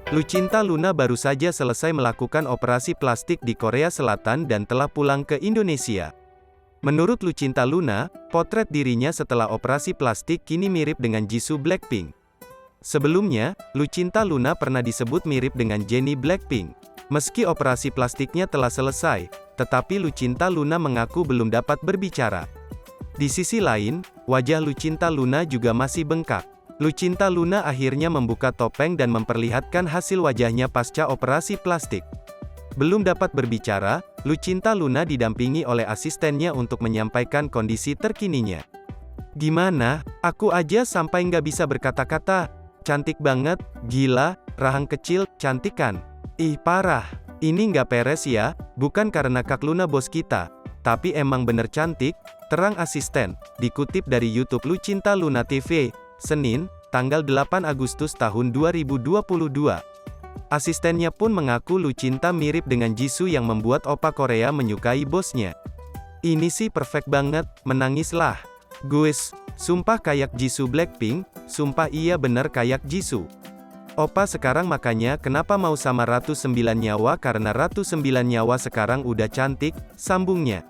Lucinta Luna baru saja selesai melakukan operasi plastik di Korea Selatan dan telah pulang ke Indonesia. Menurut Lucinta Luna, potret dirinya setelah operasi plastik kini mirip dengan Jisoo Blackpink. Sebelumnya, Lucinta Luna pernah disebut mirip dengan Jennie Blackpink. Meski operasi plastiknya telah selesai, tetapi Lucinta Luna mengaku belum dapat berbicara. Di sisi lain, wajah Lucinta Luna juga masih bengkak. Lucinta Luna akhirnya membuka topeng dan memperlihatkan hasil wajahnya pasca operasi plastik. Belum dapat berbicara, Lucinta Luna didampingi oleh asistennya untuk menyampaikan kondisi terkininya. "Gimana? Aku aja sampai nggak bisa berkata-kata. Cantik banget, gila, rahang kecil, cantik kan? Ih parah, ini nggak peres ya, bukan karena Kak Luna bos kita, tapi emang bener cantik," terang asisten, dikutip dari YouTube Lucinta Luna TV. Senin, tanggal 8 Agustus tahun 2022. Asistennya pun mengaku Lucinta mirip dengan Jisoo yang membuat opa Korea menyukai bosnya. "Ini sih perfect banget, menangislah. Guys, sumpah kayak Jisoo Blackpink, sumpah iya bener kayak Jisoo. Opa sekarang makanya kenapa mau sama Ratu 9 Nyawa karena Ratu 9 Nyawa sekarang udah cantik," sambungnya.